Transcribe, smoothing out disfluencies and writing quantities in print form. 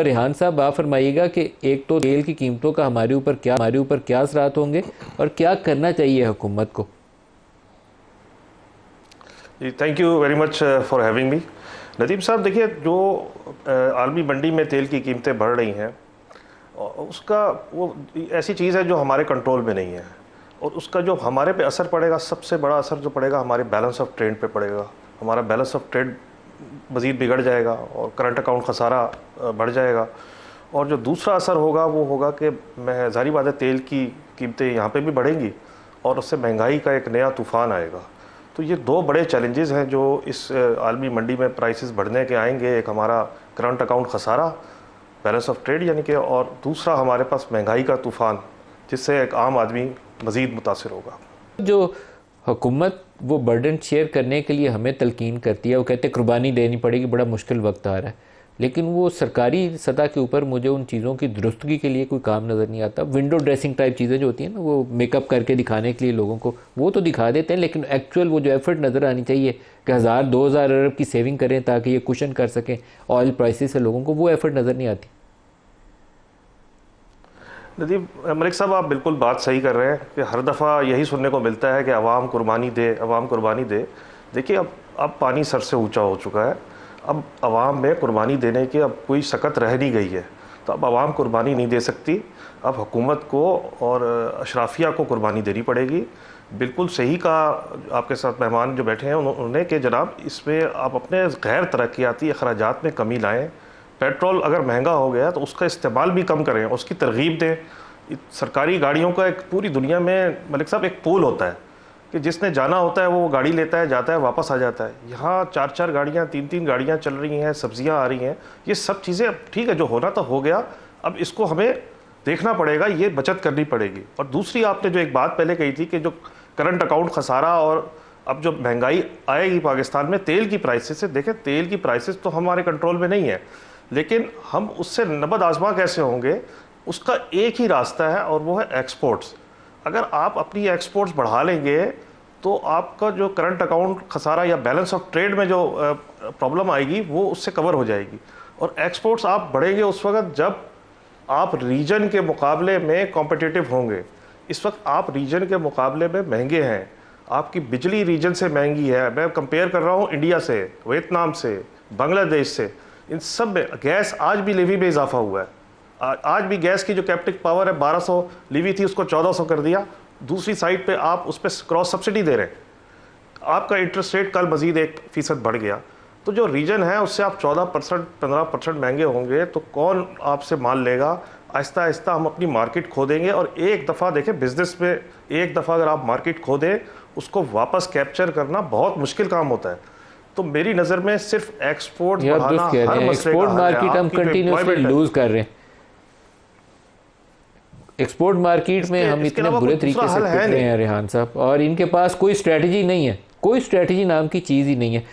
रेहान साहब, आप फरमाइएगा कि एक तो तेल की कीमतों का हमारे ऊपर क्या असरात होंगे और क्या करना चाहिए हुकूमत को। जी, thank you very much for having me. Nadeem साहब, देखिए, जो आलमी मंडी में तेल की कीमतें बढ़ रही हैं, उसका वो ऐसी चीज़ है जो हमारे कंट्रोल में नहीं है, और उसका जो हमारे पे असर पड़ेगा, सबसे बड़ा असर जो पड़ेगा हमारे बैलेंस ऑफ ट्रेड पे पड़ेगा। हमारा बैलेंस ऑफ ट्रेड मज़ीद बिगड़ जाएगा और करंट अकाउंट खसारा बढ़ जाएगा। और जो दूसरा असर होगा वो होगा कि मैं ज़ाहिर बात है, तेल की कीमतें यहाँ पे भी बढ़ेंगी और उससे महंगाई का एक नया तूफ़ान आएगा। तो ये दो बड़े चैलेंजेस हैं जो इस आलमी मंडी में प्राइसेस बढ़ने के आएंगे। एक हमारा करंट अकाउंट खसारा, बैलेंस ऑफ ट्रेड यानी कि, और दूसरा हमारे पास महंगाई का तूफ़ान, जिससे एक आम आदमी मज़ीद मुतासिर होगा। जो हुकूमत वो बर्डन शेयर करने के लिए हमें तलकीन करती है, वो कहते हैं कुर्बानी देनी पड़ेगी, बड़ा मुश्किल वक्त आ रहा है, लेकिन वो सरकारी सतह के ऊपर मुझे उन चीज़ों की दुरुस्तगी के लिए कोई काम नज़र नहीं आता। विंडो ड्रेसिंग टाइप चीज़ें जो होती हैं ना, वो मेकअप करके दिखाने के लिए लोगों को, वो तो दिखा देते हैं, लेकिन एक्चुअल वो जो एफर्ट नज़र आनी चाहिए कि 1000-2000 अरब की सेविंग करें ताकि ये कुशन कर सकें ऑयल प्राइसेस से लोगों को, वो एफर्ट नज़र नहीं आती। नदीम मलिक साहब, आप बिल्कुल बात सही कर रहे हैं कि हर दफ़ा यही सुनने को मिलता है कि अवाम कुर्बानी दे, अवाम कुर्बानी दे। देखिए, अब पानी सर से ऊंचा हो चुका है। अब अवाम में कुर्बानी देने की अब कोई सकत रह नहीं गई है, तो अब अवाम कुर्बानी नहीं दे सकती। अब हुकूमत को और अशराफिया को कुर्बानी देनी पड़ेगी। बिल्कुल सही कहा आपके साथ मेहमान जो बैठे हैं उन्होंने, कि जनाब, इसमें आप अपने गैर तरक्याती अखराजात में कमी लाएँ। पेट्रोल अगर महंगा हो गया तो उसका इस्तेमाल भी कम करें, उसकी तरगीब दें। सरकारी गाड़ियों का एक पूरी दुनिया में मलिक साहब एक पूल होता है कि जिसने जाना होता है वो गाड़ी लेता है, जाता है, वापस आ जाता है। यहाँ 4-4 गाड़ियाँ, 3-3 गाड़ियाँ चल रही हैं, सब्जियाँ आ रही हैं। ये सब चीज़ें अब ठीक है, जो होना तो हो गया, अब इसको हमें देखना पड़ेगा, ये बचत करनी पड़ेगी। और दूसरी, आपने जो एक बात पहले कही थी कि जो करंट अकाउंट खसारा और अब जो महंगाई आएगी पाकिस्तान में तेल की प्राइसेस से, देखें, तेल की प्राइसेस तो हमारे कंट्रोल में नहीं है, लेकिन हम उससे नबद आज़मा कैसे होंगे, उसका एक ही रास्ता है और वो है एक्सपोर्ट्स। अगर आप अपनी एक्सपोर्ट्स बढ़ा लेंगे तो आपका जो करंट अकाउंट खसारा या बैलेंस ऑफ ट्रेड में जो प्रॉब्लम आएगी वो उससे कवर हो जाएगी। और एक्सपोर्ट्स आप बढ़ेंगे उस वक्त जब आप रीजन के मुकाबले में कॉम्पिटिटिव होंगे। इस वक्त आप रीजन के मुकाबले में महंगे हैं। आपकी बिजली रीजन से महंगी है। मैं कंपेयर कर रहा हूँ इंडिया से, वियतनाम से, बांग्लादेश से। इन सब में गैस आज भी लेवी में इजाफा हुआ है। आज भी गैस की जो कैप्टिव पावर है 1200 लेवी थी, उसको 1400 कर दिया। दूसरी साइड पे आप उस पर क्रॉस सब्सिडी दे रहे हैं। आपका इंटरेस्ट रेट कल मजीद 1% बढ़ गया। तो जो रीजन है उससे आप 14% 15% महंगे होंगे तो कौन आपसे माल लेगा। आहिस्ता आहिस्ता हम अपनी मार्केट खो देंगे। और एक दफ़ा देखें, बिजनेस में एक दफ़ा अगर आप मार्केट खो दें, उसको वापस कैप्चर करना बहुत मुश्किल काम होता है। तो मेरी नज़र में सिर्फ एक्सपोर्ट बढ़ाना हर मसले एक्सपोर्ट मार्केट हम कंटिन्यूसली लूज कर रहे हैं। एक्सपोर्ट मार्केट में हम इतने बुरे तरीके से पिट रहे हैं रेहान साहब, और इनके पास कोई स्ट्रेटजी नहीं है, कोई स्ट्रेटजी नाम की चीज़ ही नहीं है।